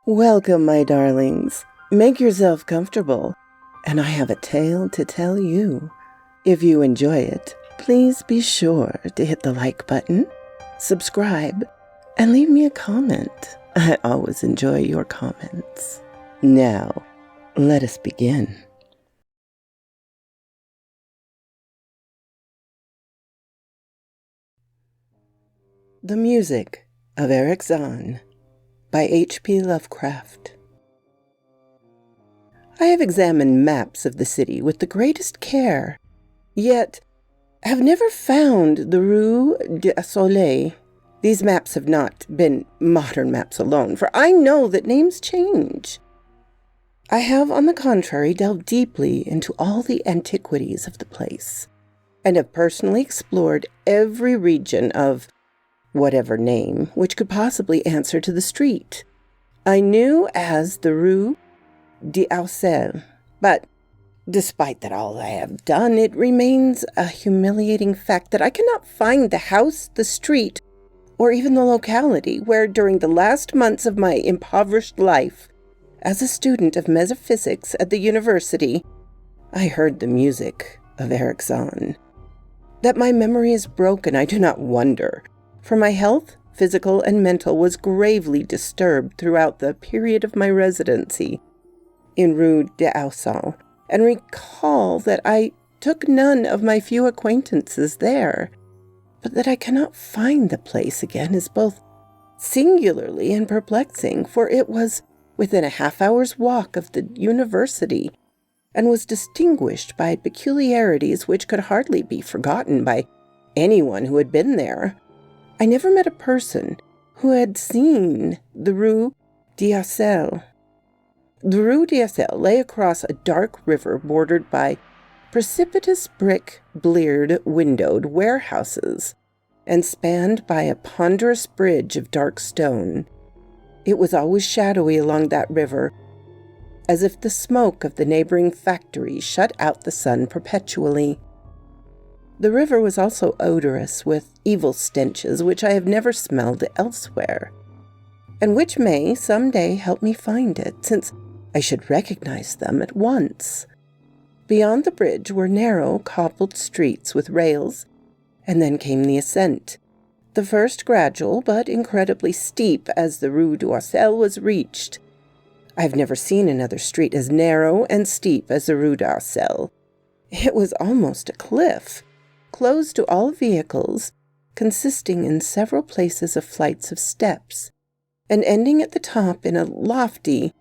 Welcome, my darlings. Make yourself comfortable, and I have a tale to tell you. If you enjoy it, please be sure to hit the like button, subscribe, and leave me a comment. I always enjoy your comments. Now, let us begin. The Music of Erich Zann by H.P. Lovecraft. I have examined maps of the city with the greatest care, yet have never found the Rue du Soleil. These maps have not been modern maps alone, for I know that names change. I have, on the contrary, delved deeply into all the antiquities of the place, and have personally explored every region of whatever name which could possibly answer to the street I knew as the Rue du Soleil. But despite that all I have done, it remains a humiliating fact that I cannot find the house, the street, or even the locality where, during the last months of my impoverished life as a student of metaphysics at the university, I heard the music of Erich Zann. That my memory is broken, I do not wonder, for my health, physical and mental, was gravely disturbed throughout the period of my residency in Rue du Soleil, and recall that I took none of my few acquaintances there. But that I cannot find the place again is both singularly and perplexing, for it was within a half-hour's walk of the university, and was distinguished by peculiarities which could hardly be forgotten by anyone who had been there. I never met a person who had seen the Rue du Soleil. The Rue du Soleil lay across a dark river bordered by precipitous brick, bleared, windowed warehouses, and spanned by a ponderous bridge of dark stone. It was always shadowy along that river, as if the smoke of the neighboring factories shut out the sun perpetually. The river was also odorous with evil stenches which I have never smelled elsewhere, and which may some day help me find it, since I should recognize them at once. Beyond the bridge were narrow, cobbled streets with rails, and then came the ascent, the first gradual but incredibly steep as the Rue du Soleil was reached. I have never seen another street as narrow and steep as the Rue du Soleil. It was almost a cliff, closed to all vehicles, consisting in several places of flights of steps, and ending at the top in a lofty,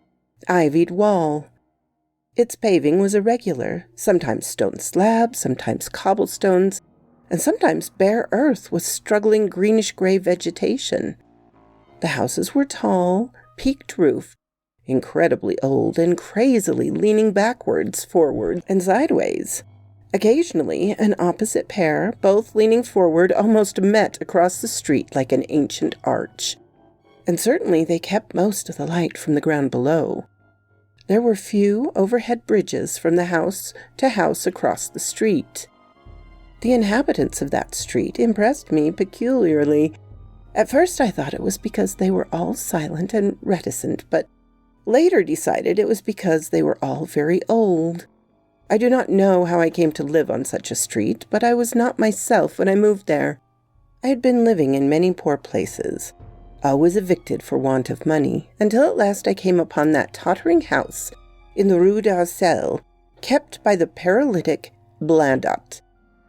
ivied wall. Its paving was irregular, sometimes stone slabs, sometimes cobblestones, and sometimes bare earth with struggling greenish-gray vegetation. The houses were tall, peaked-roofed, incredibly old, and crazily leaning backwards, forward, and sideways. Occasionally, an opposite pair, both leaning forward, almost met across the street like an ancient arch. And certainly they kept most of the light from the ground below. There were few overhead bridges from the house to house across the street. The inhabitants of that street impressed me peculiarly. At first I thought it was because they were all silent and reticent, but later decided it was because they were all very old. I do not know how I came to live on such a street, but I was not myself when I moved there. I had been living in many poor places, always evicted for want of money, until at last I came upon that tottering house in the Rue du Soleil, kept by the paralytic Blandot.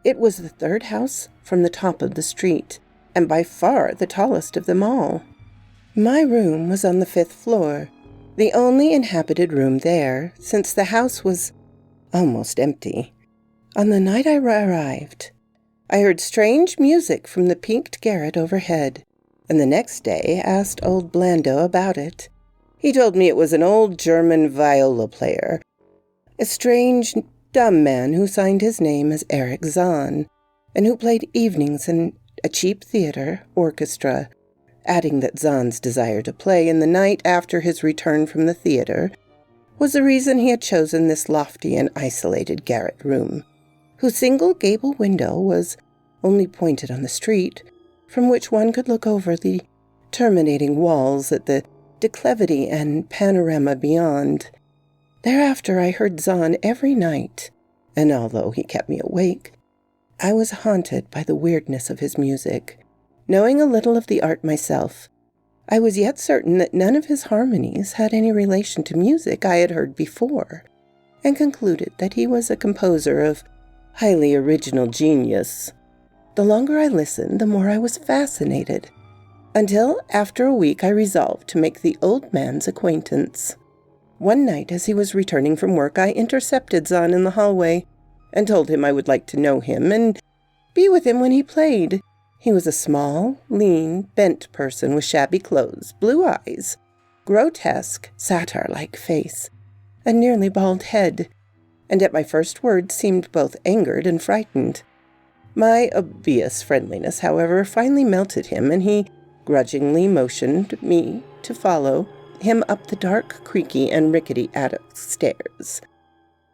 It was the third house from the top of the street, and by far the tallest of them all. My room was on the 5th floor, the only inhabited room there, since the house was almost empty. On the night I arrived, I heard strange music from the peaked garret overhead, and the next day asked old Blando about it. He told me it was an old German viola player, a strange, dumb man who signed his name as Erich Zann, and who played evenings in a cheap theater orchestra, adding that Zann's desire to play in the night after his return from the theater was the reason he had chosen this lofty and isolated garret room, whose single gable window was only pointed on the street, from which one could look over the terminating walls at the declivity and panorama beyond. Thereafter I heard Zann every night, and although he kept me awake, I was haunted by the weirdness of his music. Knowing a little of the art myself, I was yet certain that none of his harmonies had any relation to music I had heard before, and concluded that he was a composer of highly original genius. The longer I listened, the more I was fascinated, until after a week I resolved to make the old man's acquaintance. One night, as he was returning from work, I intercepted Zann in the hallway and told him I would like to know him and be with him when he played. He was a small, lean, bent person with shabby clothes, blue eyes, grotesque, satyr-like face, a nearly bald head, and at my first words seemed both angered and frightened. My obvious friendliness, however, finally melted him, and he grudgingly motioned me to follow him up the dark, creaky, and rickety attic stairs.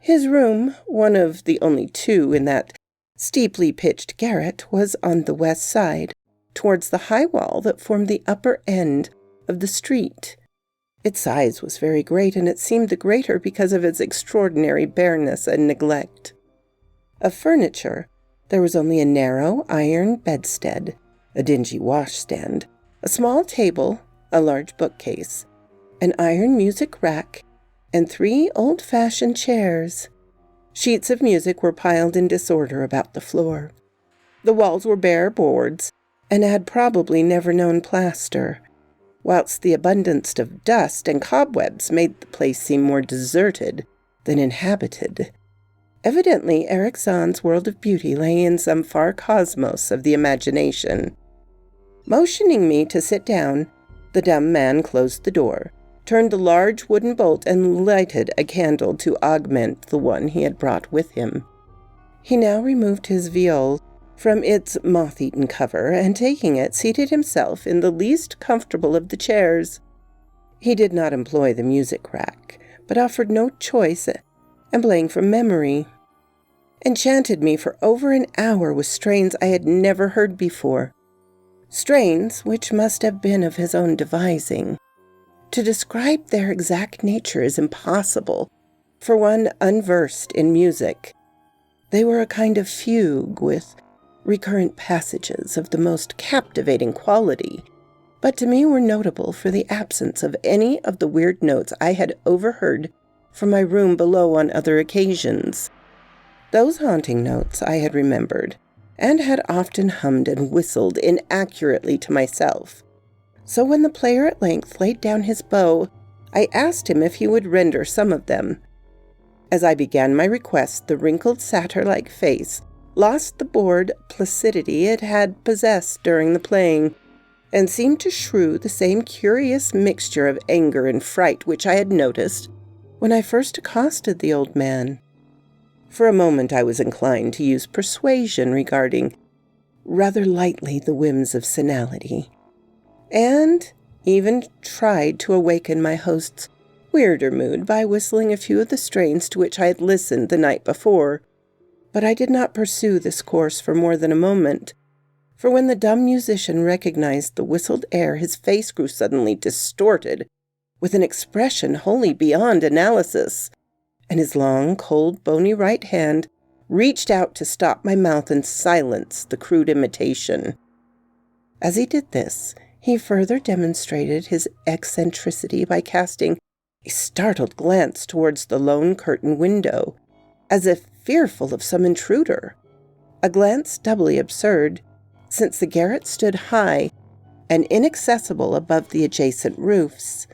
His room, one of the only two in that steeply pitched garret, was on the west side, towards the high wall that formed the upper end of the street. Its size was very great, and it seemed the greater because of its extraordinary bareness and neglect. Of furniture, there was only a narrow iron bedstead, a dingy washstand, a small table, a large bookcase, an iron music rack, and 3 old-fashioned chairs. Sheets of music were piled in disorder about the floor. The walls were bare boards, and had probably never known plaster, whilst the abundance of dust and cobwebs made the place seem more deserted than inhabited. Evidently, Erich Zann's world of beauty lay in some far cosmos of the imagination. Motioning me to sit down, the dumb man closed the door, turned the large wooden bolt, and lighted a candle to augment the one he had brought with him. He now removed his viol from its moth-eaten cover, and taking it, seated himself in the least comfortable of the chairs. He did not employ the music rack, but offered no choice, and playing from memory, enchanted me for over an hour with strains I had never heard before, strains which must have been of his own devising. To describe their exact nature is impossible for one unversed in music. They were a kind of fugue with recurrent passages of the most captivating quality, but to me were notable for the absence of any of the weird notes I had overheard from my room below on other occasions. Those haunting notes I had remembered, and had often hummed and whistled inaccurately to myself. So when the player at length laid down his bow, I asked him if he would render some of them. As I began my request, the wrinkled satyr-like face lost the bored placidity it had possessed during the playing, and seemed to shrew the same curious mixture of anger and fright which I had noticed when I first accosted the old man. For a moment I was inclined to use persuasion regarding rather lightly the whims of senility, and even tried to awaken my host's weirder mood by whistling a few of the strains to which I had listened the night before. But I did not pursue this course for more than a moment, for when the dumb musician recognized the whistled air, his face grew suddenly distorted, with an expression wholly beyond analysis, and his long, cold, bony right hand reached out to stop my mouth and silence the crude imitation. As he did this, he further demonstrated his eccentricity by casting a startled glance towards the lone curtain window, as if fearful of some intruder, a glance doubly absurd, since the garret stood high and inaccessible above the adjacent roofs,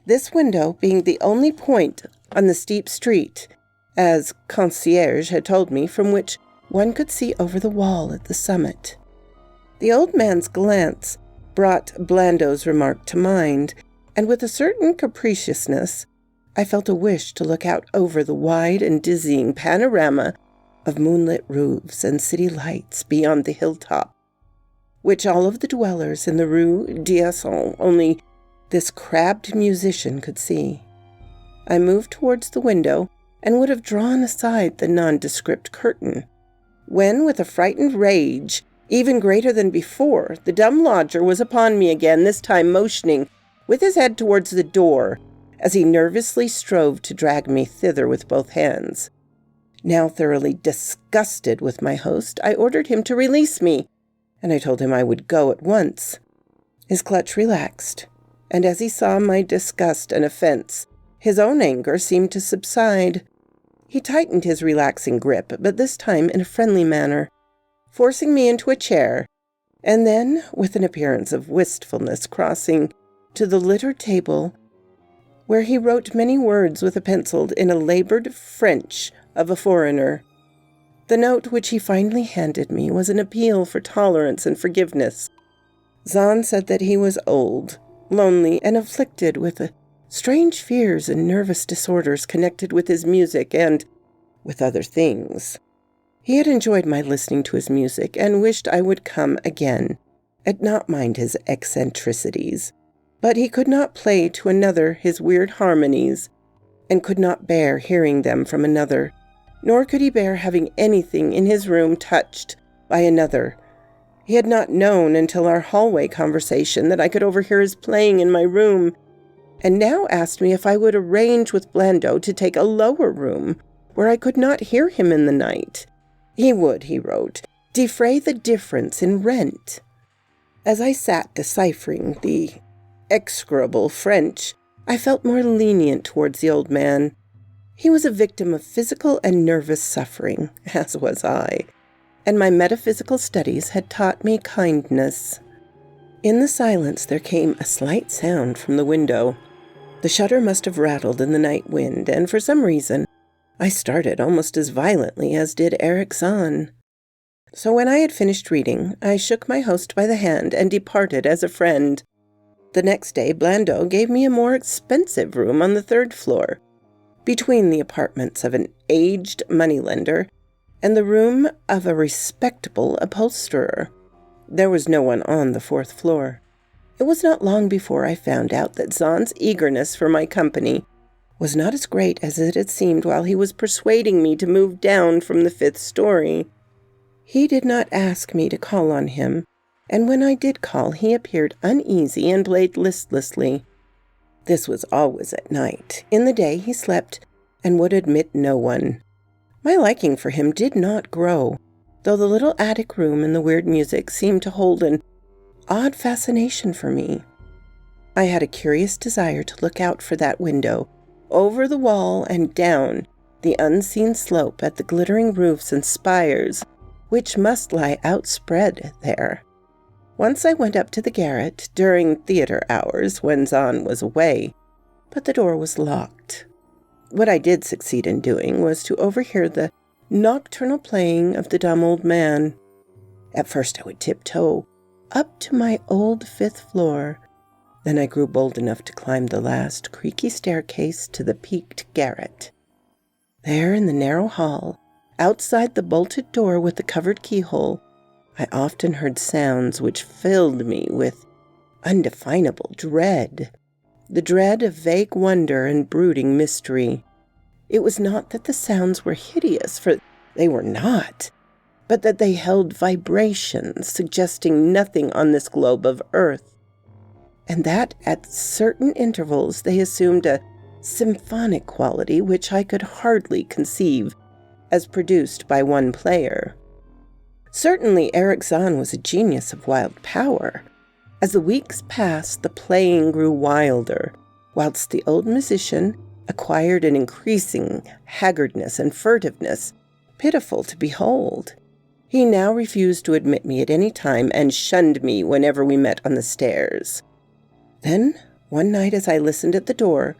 this window being the only point on the steep street, as concierge had told me, from which one could see over the wall at the summit. The old man's glance brought Blando's remark to mind, and with a certain capriciousness, I felt a wish to look out over the wide and dizzying panorama of moonlit roofs and city lights beyond the hilltop, which all of the dwellers in the Rue d'Isson, only this crabbed musician, could see. I moved towards the window and would have drawn aside the nondescript curtain, when, with a frightened rage even greater than before, the dumb lodger was upon me again, this time motioning with his head towards the door, as he nervously strove to drag me thither with both hands. Now thoroughly disgusted with my host, I ordered him to release me, and I told him I would go at once. His clutch relaxed, and as he saw my disgust and offense, his own anger seemed to subside. He tightened his relaxing grip, but this time in a friendly manner, forcing me into a chair, and then, with an appearance of wistfulness, crossing to the littered table, where he wrote many words with a pencil in a labored French of a foreigner. The note which he finally handed me was an appeal for tolerance and forgiveness. Zann said that he was old, lonely, and afflicted with strange fears and nervous disorders connected with his music and with other things. He had enjoyed my listening to his music and wished I would come again, and not mind his eccentricities. But he could not play to another his weird harmonies, and could not bear hearing them from another, nor could he bear having anything in his room touched by another. He had not known until our hallway conversation that I could overhear his playing in my room, and now asked me if I would arrange with Blando to take a lower room, where I could not hear him in the night. He would, he wrote, defray the difference in rent. As I sat deciphering the execrable French, I felt more lenient towards the old man. He was a victim of physical and nervous suffering, as was I, and my metaphysical studies had taught me kindness. In the silence there came a slight sound from the window. The shutter must have rattled in the night wind, and for some reason I started almost as violently as did Erich Zann. So when I had finished reading, I shook my host by the hand and departed as a friend. The next day, Blando gave me a more expensive room on the 3rd floor, between the apartments of an aged moneylender and the room of a respectable upholsterer. There was no one on the 4th floor. It was not long before I found out that Zann's eagerness for my company was not as great as it had seemed while he was persuading me to move down from the 5th story. He did not ask me to call on him, and when I did call, he appeared uneasy and played listlessly. This was always at night. In the day he slept and would admit no one. My liking for him did not grow, though the little attic room and the weird music seemed to hold an odd fascination for me. I had a curious desire to look out for that window, over the wall and down the unseen slope at the glittering roofs and spires which must lie outspread there. Once I went up to the garret during theater hours when Zann was away, but the door was locked. What I did succeed in doing was to overhear the nocturnal playing of the dumb old man. At first I would tiptoe up to my old 5th floor. Then I grew bold enough to climb the last creaky staircase to the peaked garret. There in the narrow hall, outside the bolted door with the covered keyhole, I often heard sounds which filled me with undefinable dread, the dread of vague wonder and brooding mystery. It was not that the sounds were hideous, for they were not, but that they held vibrations suggesting nothing on this globe of earth, and that at certain intervals they assumed a symphonic quality which I could hardly conceive as produced by one player. Certainly Erich Zann was a genius of wild power. As the weeks passed, the playing grew wilder, whilst the old musician acquired an increasing haggardness and furtiveness, pitiful to behold. He now refused to admit me at any time and shunned me whenever we met on the stairs. Then, one night as I listened at the door,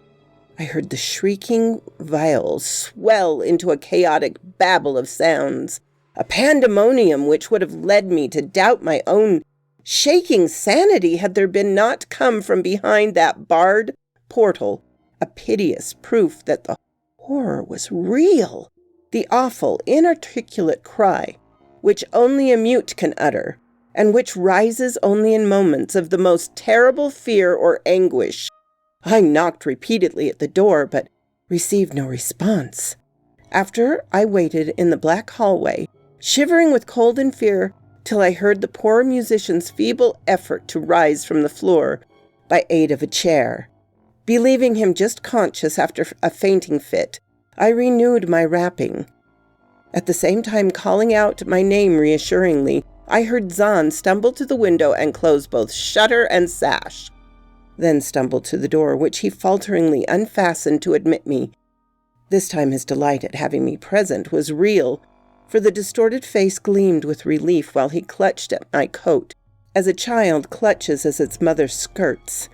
I heard the shrieking viol swell into a chaotic babble of sounds, a pandemonium which would have led me to doubt my own shaking sanity had there been not come from behind that barred portal a piteous proof that the horror was real, the awful, inarticulate cry, which only a mute can utter, and which rises only in moments of the most terrible fear or anguish. I knocked repeatedly at the door, but received no response. After I waited in the black hallway, shivering with cold and fear, till I heard the poor musician's feeble effort to rise from the floor, by aid of a chair. Believing him just conscious after a fainting fit, I renewed my rapping. At the same time calling out my name reassuringly, I heard Zann stumble to the window and close both shutter and sash, then stumbled to the door, which he falteringly unfastened to admit me. This time his delight at having me present was real, for the distorted face gleamed with relief while he clutched at my coat, as a child clutches at its mother's skirts.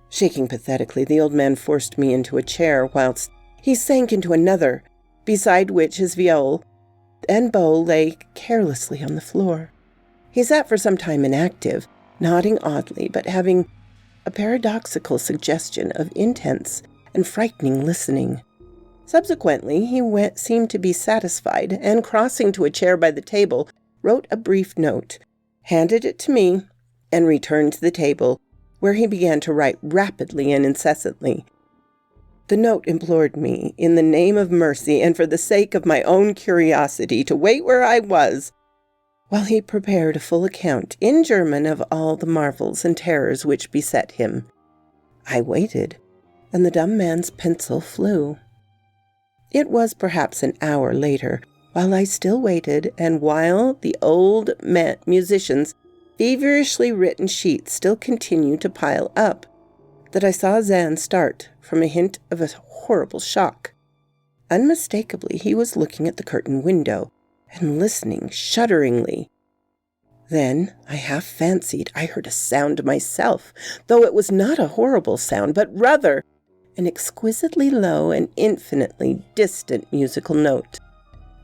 Shaking pathetically, the old man forced me into a chair, whilst he sank into another, beside which his viol and bow lay carelessly on the floor. He sat for some time inactive, nodding oddly, but having a paradoxical suggestion of intense and frightening listening. Subsequently, he seemed to be satisfied, and crossing to a chair by the table, wrote a brief note, handed it to me, and returned to the table, where he began to write rapidly and incessantly. The note implored me, in the name of mercy and for the sake of my own curiosity, to wait where I was, while he prepared a full account in German of all the marvels and terrors which beset him. I waited, and the dumb man's pencil flew. It was perhaps an hour later, while I still waited, and while the old musician's feverishly written sheets still continued to pile up, that I saw Zann start from a hint of a horrible shock. Unmistakably, he was looking at the curtained window and listening shudderingly. Then I half fancied I heard a sound myself, though it was not a horrible sound, but rather an exquisitely low and infinitely distant musical note,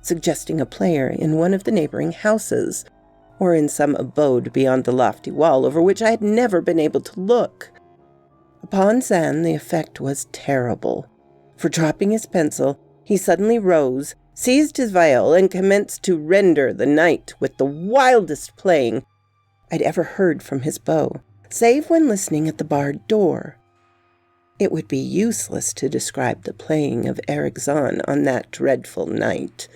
suggesting a player in one of the neighboring houses, or in some abode beyond the lofty wall over which I had never been able to look. Upon Zann the effect was terrible, for dropping his pencil, he suddenly rose, seized his viol, and commenced to render the night with the wildest playing I'd ever heard from his bow, save when listening at the barred door. It would be useless to describe the playing of Erich Zann on that dreadful night.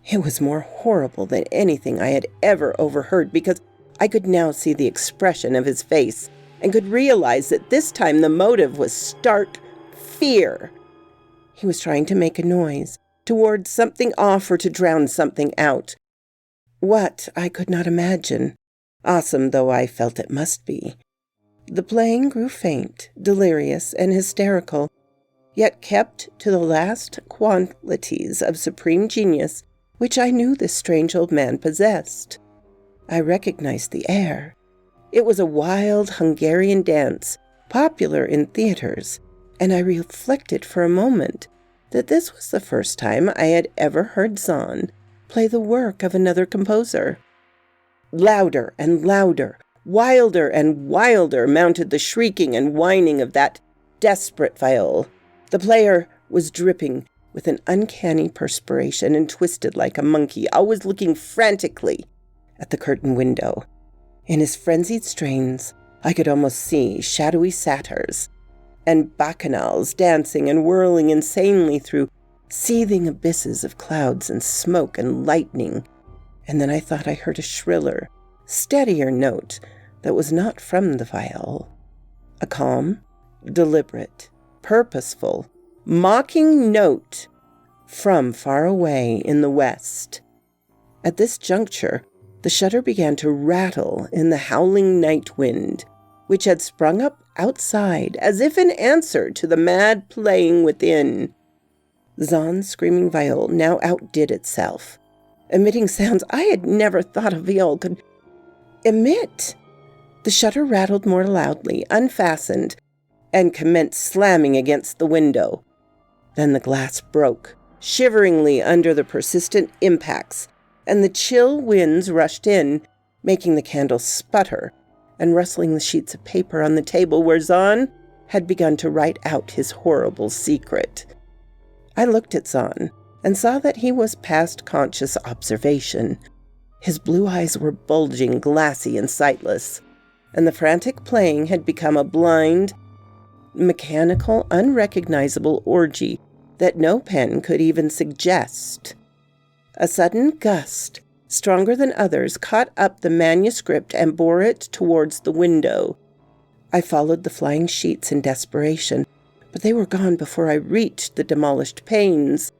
It was more horrible than anything I had ever overheard, because I could now see the expression of his face, and could realize that this time the motive was stark fear. He was trying to make a noise, to ward something off or to drown something out. What, I could not imagine, awesome though I felt it must be. The playing grew faint, delirious, and hysterical, yet kept to the last qualities of supreme genius which I knew this strange old man possessed. I recognized the air. It was a wild Hungarian dance, popular in theaters, and I reflected for a moment that this was the first time I had ever heard Zann play the work of another composer. Louder and louder, wilder and wilder mounted the shrieking and whining of that desperate viol. The player was dripping with an uncanny perspiration and twisted like a monkey, always looking frantically at the curtained window. In his frenzied strains, I could almost see shadowy satyrs and bacchanals dancing and whirling insanely through seething abysses of clouds and smoke and lightning. And then I thought I heard a shriller, steadier note that was not from the viol. A calm, deliberate, purposeful, mocking note from far away in the west. At this juncture, the shutter began to rattle in the howling night wind, which had sprung up outside as if in answer to the mad playing within. Zann's screaming viol now outdid itself, emitting sounds I had never thought a viol could emit. The shutter rattled more loudly, unfastened, and commenced slamming against the window. Then the glass broke, shiveringly under the persistent impacts, and the chill winds rushed in, making the candle sputter and rustling the sheets of paper on the table where Zann had begun to write out his horrible secret. I looked at Zann and saw that he was past conscious observation. His blue eyes were bulging, glassy, and sightless, and the frantic playing had become a blind, mechanical, unrecognizable orgy that no pen could even suggest. A sudden gust, stronger than others, caught up the manuscript and bore it towards the window. I followed the flying sheets in desperation, but they were gone before I reached the demolished panes.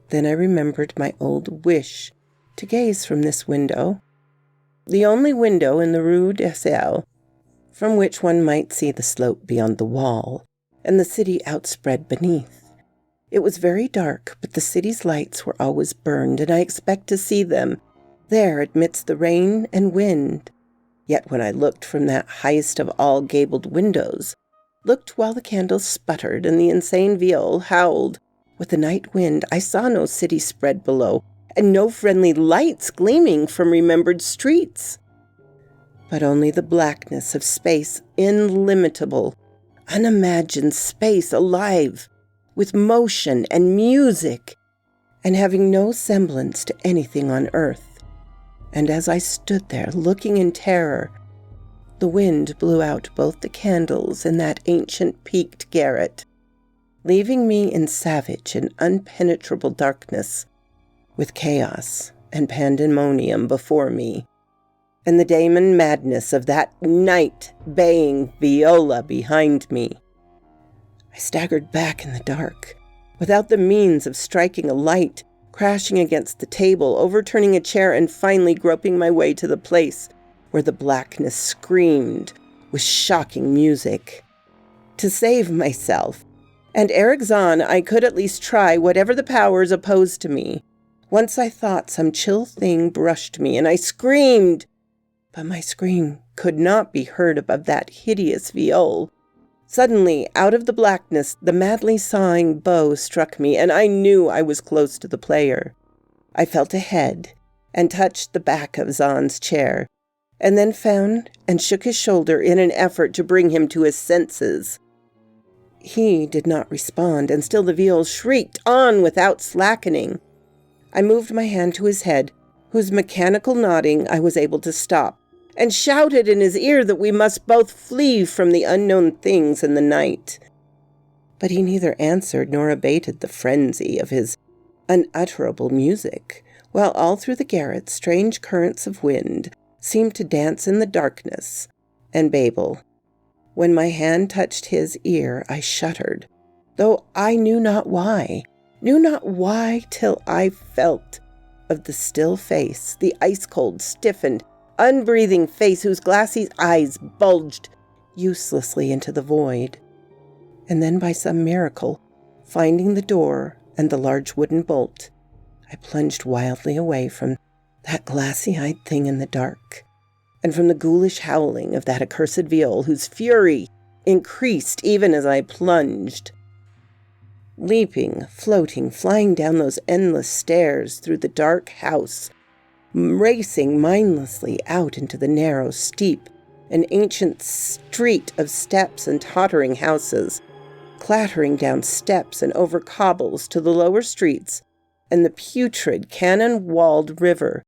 Then I remembered my old wish to gaze from this window, the only window in the Rue d'Assel, from which one might see the slope beyond the wall and the city outspread beneath. It was very dark, but the city's lights were always burned, and I expect to see them there amidst the rain and wind. Yet when I looked from that highest of all gabled windows, looked while the candles sputtered and the insane viol howled with the night wind, I saw no city spread below, and no friendly lights gleaming from remembered streets, but only the blackness of space, illimitable, unimagined space, alive with motion and music, and having no semblance to anything on earth. And as I stood there looking in terror, the wind blew out both the candles in that ancient peaked garret, leaving me in savage and unpenetrable darkness, with chaos and pandemonium before me, and the demon madness of that night-baying viola behind me. I staggered back in the dark, without the means of striking a light, crashing against the table, overturning a chair, and finally groping my way to the place where the blackness screamed with shocking music. To save myself, and Erich Zann, I could at least try whatever the powers opposed to me. Once I thought some chill thing brushed me, and I screamed, but my scream could not be heard above that hideous viol. Suddenly, out of the blackness, the madly sawing bow struck me, and I knew I was close to the player. I felt ahead and touched the back of Zann's chair, and then found and shook his shoulder in an effort to bring him to his senses. He did not respond, and still the viol shrieked on without slackening. I moved my hand to his head, whose mechanical nodding I was able to stop, and shouted in his ear that we must both flee from the unknown things in the night. But he neither answered nor abated the frenzy of his unutterable music, while all through the garret strange currents of wind seemed to dance in the darkness and babble. When my hand touched his ear, I shuddered, though I knew not why till I felt of the still face, the ice-cold, stiffened, unbreathing face whose glassy eyes bulged uselessly into the void. And then by some miracle, finding the door and the large wooden bolt, I plunged wildly away from that glassy-eyed thing in the dark, and from the ghoulish howling of that accursed viol whose fury increased even as I plunged. Leaping, floating, flying down those endless stairs through the dark house, racing mindlessly out into the narrow, steep, and ancient street of steps and tottering houses, clattering down steps and over cobbles to the lower streets and the putrid, cannon-walled river,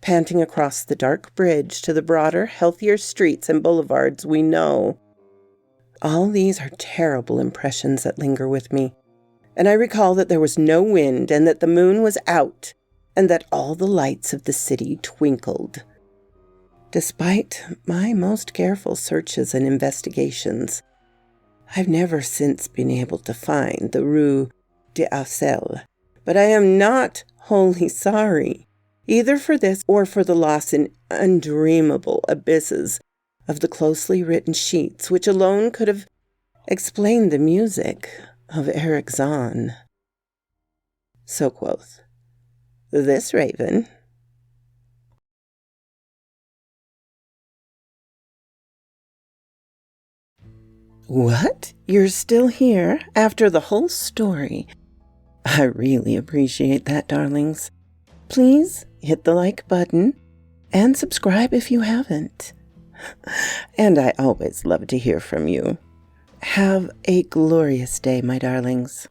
panting across the dark bridge to the broader, healthier streets and boulevards we know. All these are terrible impressions that linger with me, and I recall that there was no wind and that the moon was out and that all the lights of the city twinkled. Despite my most careful searches and investigations, I've never since been able to find the Rue d'Assel, but I am not wholly sorry, either for this or for the loss in undreamable abysses of the closely written sheets which alone could have explained the music of Erich Zann. So quoth this raven. What? You're still here after the whole story? I really appreciate that, darlings. Please hit the like button and subscribe if you haven't. And I always love to hear from you. Have a glorious day, my darlings.